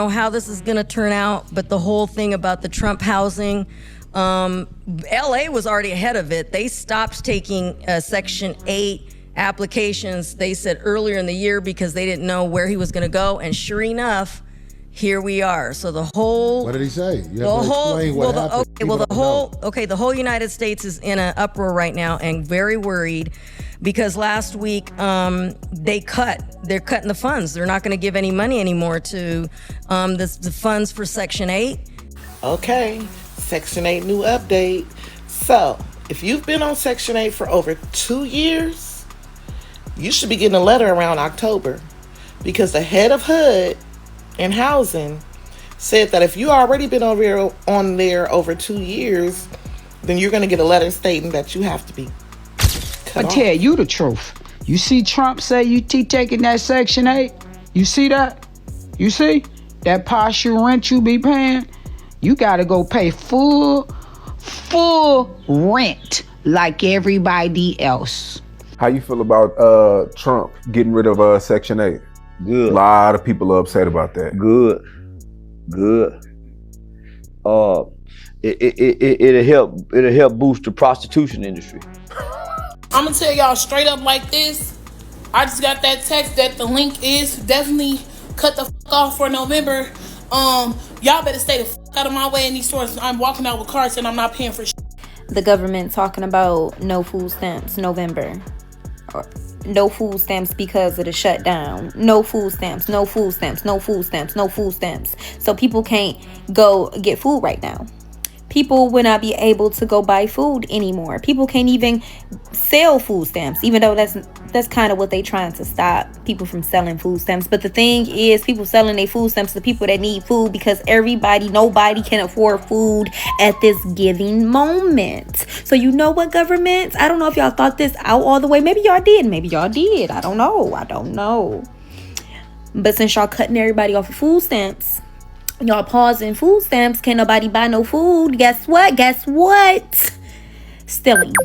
know how this is going to turn out, but the whole thing about the Trump housing, LA was already ahead of it. They stopped taking Section 8 applications, they said earlier in the year, because they didn't know where he was going to go. And sure enough, here we are. So the whole... What did he say? You have to explain what happened. The whole United States is in an uproar right now and very worried because last week they're cutting the funds. They're not going to give any money anymore to the funds for Section 8. Okay, Section 8 new update. So if you've been on Section 8 for over 2 years, you should be getting a letter around October, because the head of HUD and housing said that if you already been on there over 2 years, then you're going to get a letter stating that you have to be cut off. Tell you the truth. You see Trump say you taking that Section 8? You see that? You see? That partial rent you be paying? You got to go pay full rent like everybody else. How you feel about Trump getting rid of Section 8? Good. A lot of people are upset about that. Good. It'll help boost the prostitution industry. I'm gonna tell y'all straight up like this. I just got that text that the link is definitely cut the fuck off for November. Y'all better stay the fuck out of my way in these stores. I'm walking out with cards and I'm not paying for shit. The government talking about no food stamps November. Or no food stamps because of the shutdown. No food stamps, no food stamps, no food stamps, no food stamps. So people can't go get food right now. People will not be able to go buy food anymore. People can't even sell food stamps, even though that's kind of what they trying to stop people from selling food stamps. But the thing is, people selling their food stamps to people that need food, because nobody can afford food at this giving moment. So you know what, governments? I don't know if y'all thought this out all the way. Maybe y'all did. I don't know. But since y'all cutting everybody off of food stamps, y'all pausing food stamps, can't nobody buy no food. Guess what? Stealing.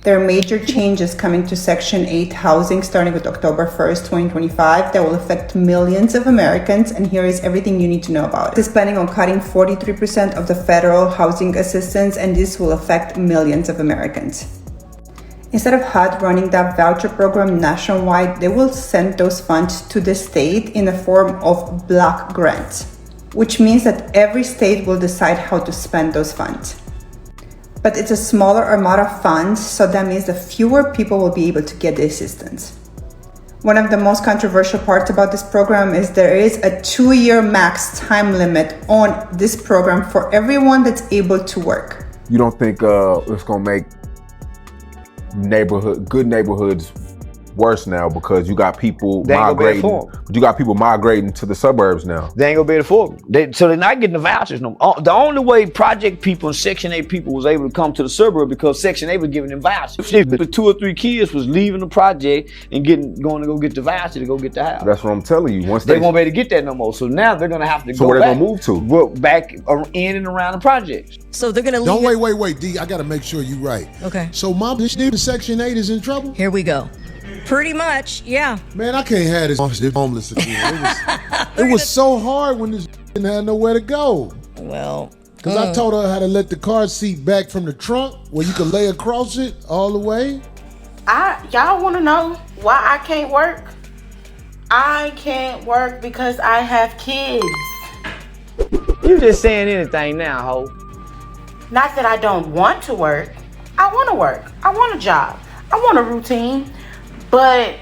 There are major changes coming to Section 8 housing starting with October 1st, 2025 that will affect millions of Americans, and here is everything you need to know about it. It is planning on cutting 43% of the federal housing assistance, and this will affect millions of Americans. Instead of HUD running that voucher program nationwide, they will send those funds to the state in the form of block grants, which means that every state will decide how to spend those funds. But it's a smaller amount of funds, so that means that fewer people will be able to get the assistance. One of the most controversial parts about this program is there is a 2-year max time limit on this program for everyone that's able to work. You don't think it's gonna make good neighborhoods worse now because you got people migrating? You got people migrating to the suburbs now. They ain't gonna be able to afford them. So they're not getting the vouchers no more. The only way project people and Section 8 people was able to come to the suburb because Section 8 was giving them vouchers. If the 2 or 3 kids was leaving the project and going to go get the voucher to go get the house. That's what I'm telling you. Once they won't be able to get that no more. So now they're gonna have to go where they're gonna move to? Work back in and around the projects. So they're gonna leave. Don't wait, D. I gotta make sure you're right. Okay. So Mom, this dude in Section 8 is in trouble? Here we go. Pretty much, yeah. Man, I can't have this homeless again. It was so hard when this didn't have nowhere to go. Well, because I told her how to let the car seat back from the trunk where you could lay across it all the way. Y'all want to know why I can't work? I can't work because I have kids. You just saying anything now, ho. Not that I don't want to work. I want to work. I want a job. I want a routine. But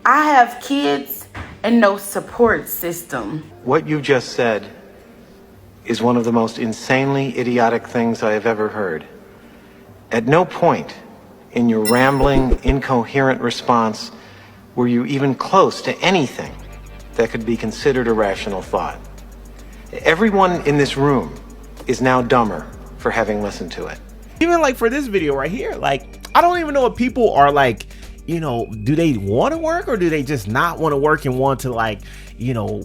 I have kids and no support system. What you just said is one of the most insanely idiotic things I have ever heard. At no point in your rambling, incoherent response were you even close to anything that could be considered a rational thought. Everyone in this room is now dumber for having listened to it. Even like for this video right here, like, I don't even know if people are like, you know, do they want to work or do they just not want to work and want to, like, you know,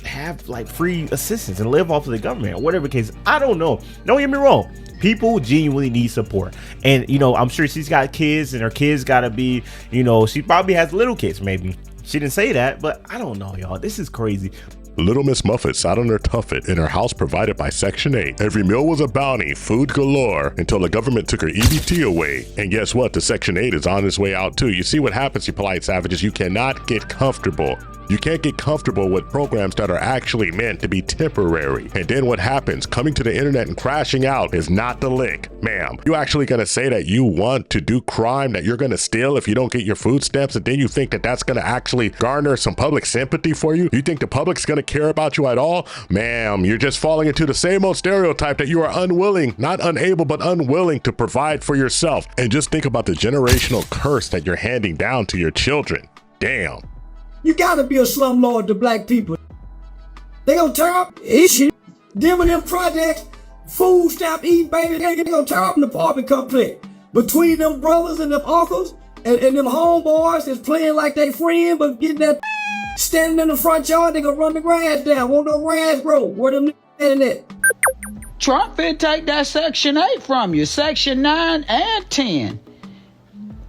have like free assistance and live off of the government or whatever the case. I don't know. Don't get me wrong. People genuinely need support. And, you know, I'm sure she's got kids and her kids got to be, you know, she probably has little kids maybe. She didn't say that, but I don't know, y'all. This is crazy. Little Miss Muffet sat on her tuffet in her house provided by Section 8. Every meal was a bounty, food galore, until the government took her EBT away. And guess what? The Section 8 is on its way out too. You see what happens, you polite savages. You cannot get comfortable. You can't get comfortable with programs that are actually meant to be temporary. And then what happens? Coming to the internet and crashing out is not the lick. Ma'am, you actually gonna say that you want to do crime, that you're gonna steal if you don't get your food stamps, and then you think that that's gonna actually garner some public sympathy for you? You think the public's gonna care about you at all? Ma'am, you're just falling into the same old stereotype that you are unwilling, not unable, but unwilling to provide for yourself. And just think about the generational curse that you're handing down to your children. Damn. You gotta be a slumlord to black people. They gonna tear up shit. Them and them projects, food stamp eating baby, they gonna tear up an apartment complex. Between them brothers and them uncles and them homeboys that's playing like they friend, but getting that standing in the front yard, they gonna run the grass down. Won't no grass grow. Where them in it? Trump finna take that Section 8 from you, Section 9 and 10.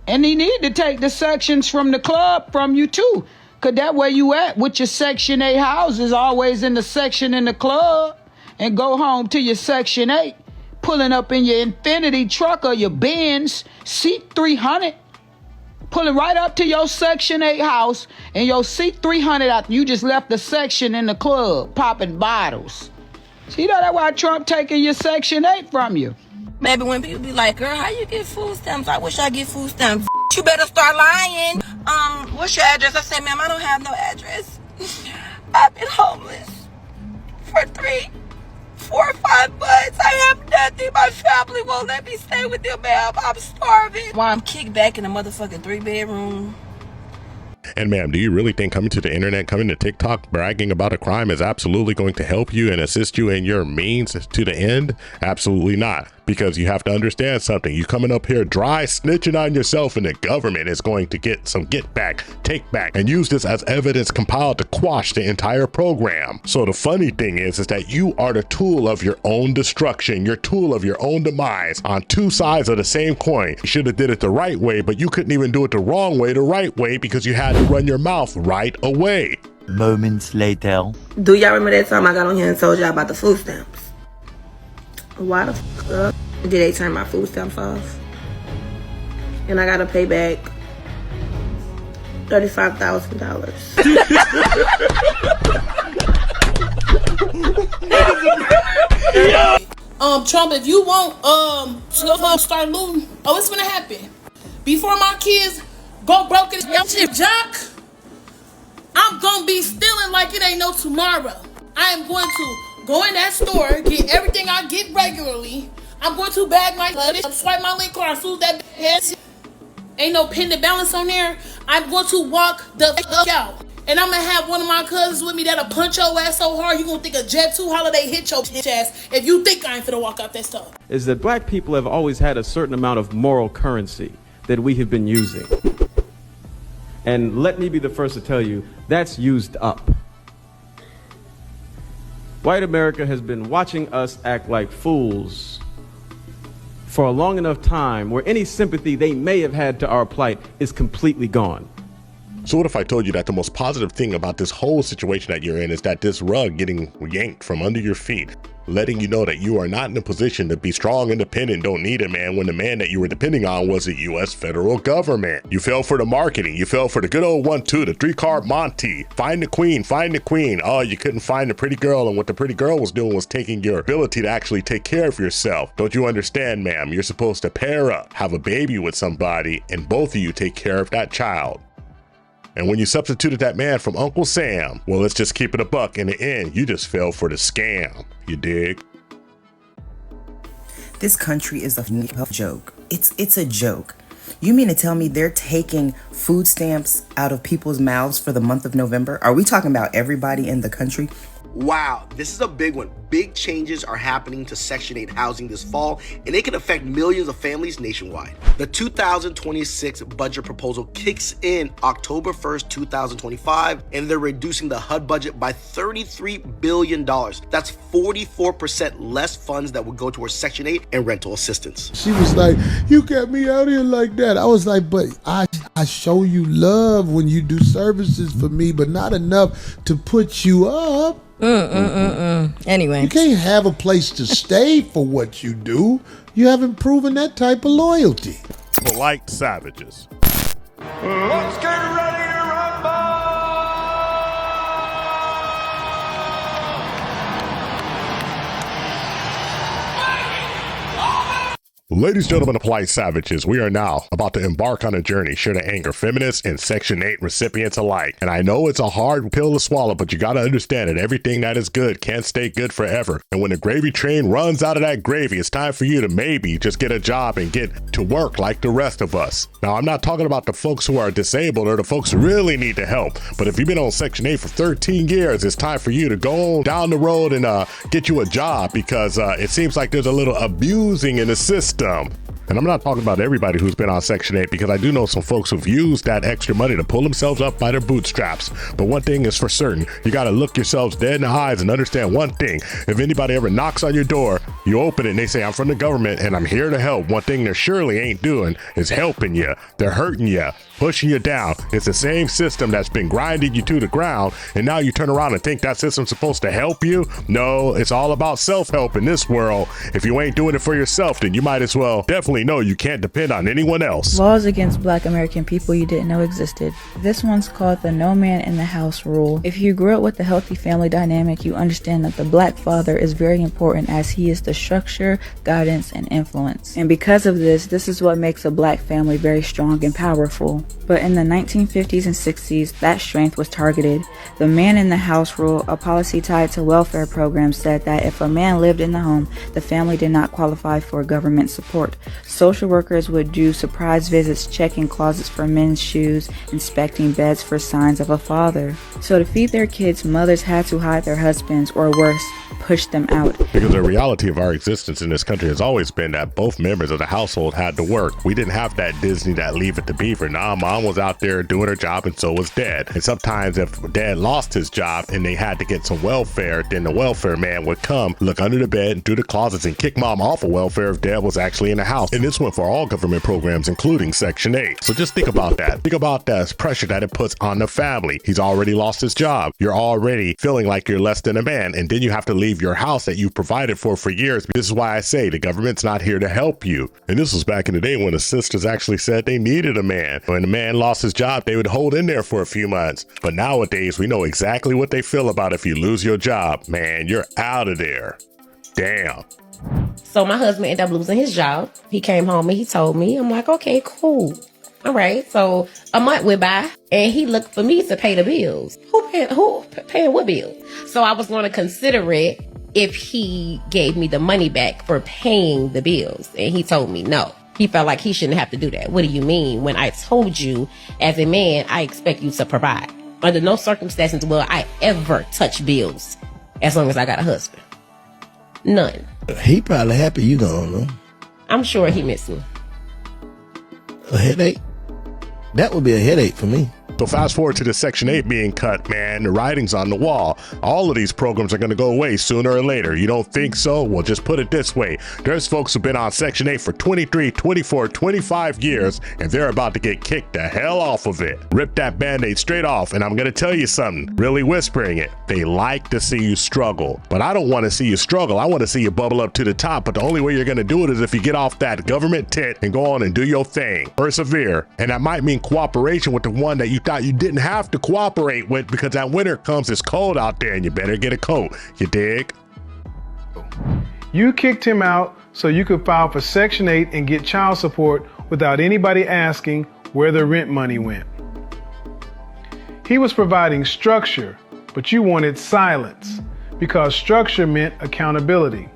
And he need to take the sections from the club from you too. Cause that way you at with your Section 8 houses, always in the section in the club, and go home to your Section 8, pulling up in your Infinity truck or your Benz C300, pulling right up to your Section 8 house and your C300 after you just left the section in the club, popping bottles. See, that's why Trump taking your Section 8 from you. Maybe when people be like, girl, how you get food stamps? I wish I get food stamps. You better start lying. What's your address? I said, ma'am, I don't have no address. I've been homeless for 3, 4, 5 months. I have nothing. My family won't let me stay with them, ma'am. I'm starving. While I'm kicked back in a motherfucking 3-bedroom. And ma'am, do you really think coming to the internet, coming to TikTok, bragging about a crime is absolutely going to help you and assist you in your means to the end? Absolutely not. Because you have to understand something. You coming up here dry snitching on yourself, and the government is going to get some get back, take back, and use this as evidence compiled to quash the entire program. So the funny thing is that you are the tool of your own destruction, your tool of your own demise on two sides of the same coin. You should have did it the right way, but you couldn't even do it the wrong way, the right way, because you had to run your mouth right away. Moments later. Do y'all remember that time I got on here and told y'all about the food stamps? Why the fuck did they turn my food stamps off? And I gotta pay back $35,000. Trump, if you won't start looting, it's gonna happen. Before my kids go broke in this shit, Jock, I'm gonna be stealing like it ain't no tomorrow. I am going to go in that store, get everything I get regularly. I'm going to bag my luggage, swipe my link card, as soon as that head ain't no pending balance on there, I'm going to walk the fuck out. And I'm going to have one of my cousins with me that'll punch your ass so hard, you going to think a Jet 2 holiday hit your bitch ass if you think I ain't finna walk out that stuff. Is that black people have always had a certain amount of moral currency that we have been using. And let me be the first to tell you, that's used up. White America has been watching us act like fools for a long enough time where any sympathy they may have had to our plight is completely gone. So what if I told you that the most positive thing about this whole situation that you're in is that this rug getting yanked from under your feet, letting you know that you are not in a position to be strong, independent, don't need a man, when the man that you were depending on was the U.S. federal government. You fell for the marketing. You fell for the good old 1-2, the 3-card Monty. Find the queen, find the queen. Oh, you couldn't find the pretty girl, and what the pretty girl was doing was taking your ability to actually take care of yourself. Don't you understand, ma'am? You're supposed to pair up, have a baby with somebody, and both of you take care of that child. And when you substituted that man from Uncle Sam, well, let's just keep it a buck. In the end, you just fell for the scam. You dig? This country is a joke. It's a joke. You mean to tell me they're taking food stamps out of people's mouths for the month of November? Are we talking about everybody in the country? Wow, this is a big one. Big changes are happening to Section 8 housing this fall, and it can affect millions of families nationwide. The 2026 budget proposal kicks in October 1st, 2025, and they're reducing the HUD budget by $33 billion. That's 44% less funds that would go towards Section 8 and rental assistance. She was like, you got me out here like that. I was like, but I show you love when you do services for me, but not enough to put you up. Anyway. You can't have a place to stay for what you do. You haven't proven that type of loyalty. Polite savages. Let's get ready to rumble! Ladies and gentlemen of polite savages, we are now about to embark on a journey sure to anger feminists and Section 8 recipients alike. And I know it's a hard pill to swallow, but you gotta understand that everything that is good can't stay good forever. And when the gravy train runs out of that gravy, it's time for you to maybe just get a job and get to work like the rest of us. Now, I'm not talking about the folks who are disabled or the folks who really need the help, but if you've been on Section 8 for 13 years, it's time for you to go down the road and get you a job, because it seems like there's a little abusing in the system. And I'm not talking about everybody who's been on Section 8, because I do know some folks who've used that extra money to pull themselves up by their bootstraps. But one thing is for certain, you got to look yourselves dead in the eyes and understand one thing. If anybody ever knocks on your door, you open it and they say, I'm from the government and I'm here to help. One thing they surely ain't doing is helping you. They're hurting you, pushing you down. It's the same system that's been grinding you to the ground, and now you turn around and think that system's supposed to help you? No, it's all about self-help in this world. If you ain't doing it for yourself, then you might as well definitely know you can't depend on anyone else. Laws against Black American people you didn't know existed. This one's called the no man in the house rule. If you grew up with a healthy family dynamic, you understand that the Black father is very important, as he is the structure, guidance, and influence. And because of this, this is what makes a Black family very strong and powerful. But in the 1950s and 60s, that strength was targeted. The man in the house rule, a policy tied to welfare programs, said that if a man lived in the home, the family did not qualify for government support. Social workers would do surprise visits, checking closets for men's shoes, inspecting beds for signs of a father. So to feed their kids, mothers had to hide their husbands, or worse, push them out. Because the reality of our existence in this country has always been that both members of the household had to work. We didn't have that Disney that Leave It to Beaver. Nah, mom was out there doing her job and so was dad. And sometimes if dad lost his job and they had to get some welfare, then the welfare man would come, look under the bed and through the closets and kick mom off of welfare if dad was actually in the house. And this went for all government programs, including Section 8. So just think about that. Think about that pressure that it puts on the family. He's already lost his job. You're already feeling like you're less than a man. And then you have to leave your house that you provided for years. This is why I say the government's not here to help you. And this was back in the day when the sisters actually said they needed a man. When the man lost his job, they would hold in there for a few months. But nowadays, we know exactly what they feel about if you lose your job. Man, you're out of there. Damn. So my husband ended up losing his job. He came home and he told me. I'm like, okay, cool. All right. So a month went by and he looked for me to pay the bills. Who paying what bills? So I was going to consider it if he gave me the money back for paying the bills. And he told me no. He felt like he shouldn't have to do that. What do you mean? When I told you as a man, I expect you to provide. Under no circumstances will I ever touch bills as long as I got a husband. None. He probably happy you gone, though. I'm sure he missed me. A headache? That would be a headache for me. So fast forward to the Section 8 being cut, man, the writing's on the wall. All of these programs are going to go away sooner or later. You don't think so? Well, just put it this way. There's folks who've been on Section 8 for 23, 24, 25 years, and they're about to get kicked the hell off of it. Rip that Band-Aid straight off, and I'm going to tell you something, really whispering it. They like to see you struggle, but I don't want to see you struggle. I want to see you bubble up to the top, but the only way you're going to do it is if you get off that government tent and go on and do your thing. Persevere, and that might mean cooperation with the one that you thought you didn't have to cooperate with, because that winter comes, it's cold out there and you better get a coat. You dig? You kicked him out so you could file for Section 8 and get child support without anybody asking where the rent money went. He was providing structure, but you wanted silence because structure meant accountability.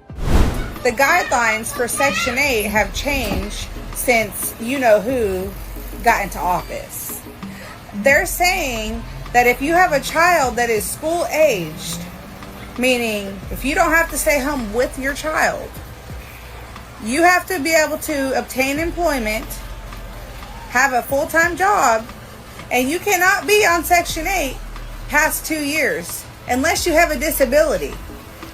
The guidelines for Section 8 have changed since you-know-who got into office. They're saying that if you have a child that is school-aged, meaning if you don't have to stay home with your child, you have to be able to obtain employment, have a full-time job, and you cannot be on Section 8 past 2 years unless you have a disability.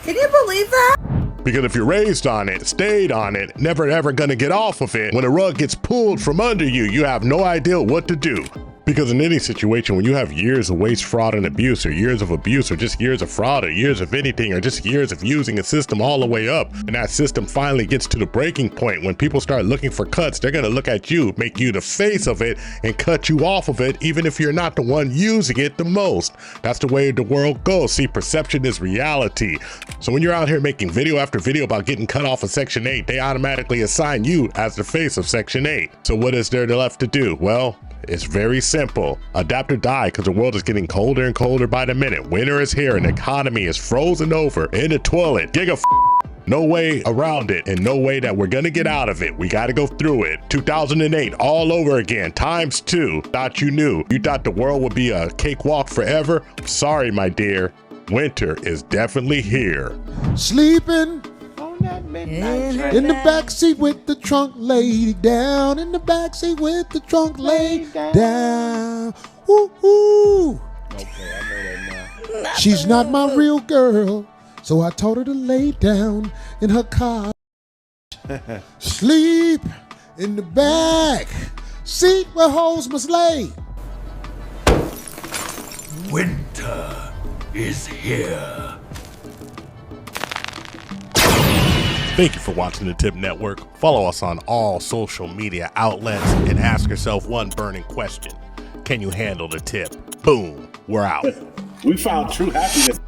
Can you believe that? Because if you're raised on it, stayed on it, never ever gonna get off of it, when the rug gets pulled from under you, you have no idea what to do. Because in any situation, when you have years of waste, fraud, and abuse, or years of abuse, or just years of fraud, or years of anything, or just years of using a system all the way up, and that system finally gets to the breaking point, when people start looking for cuts, they're gonna look at you, make you the face of it, and cut you off of it, even if you're not the one using it the most. That's the way the world goes. See, perception is reality. So when you're out here making video after video about getting cut off of Section 8, they automatically assign you as the face of Section 8. So what is there left to do? Well, it's very simple. Adapt or die, because the world is getting colder and colder by the minute. Winter is here and the economy is frozen over in the toilet. No way around it, and no way that we're gonna get out of it. We gotta go through it. 2008 all over again, ×2. Thought you knew. You thought the world would be a cakewalk forever? Sorry, my dear. Winter is definitely here. Sleeping in the backseat with the trunk laid down. In the backseat with the trunk laid down. Woo hoo. Okay, I know that now. She's not my real girl, so I told her to lay down in her car. Sleep in the back seat where hoes must lay. Winter is here. Thank you for watching the TIP Network. Follow us on all social media outlets and ask yourself one burning question. Can you handle the tip? Boom, we're out. We found true happiness.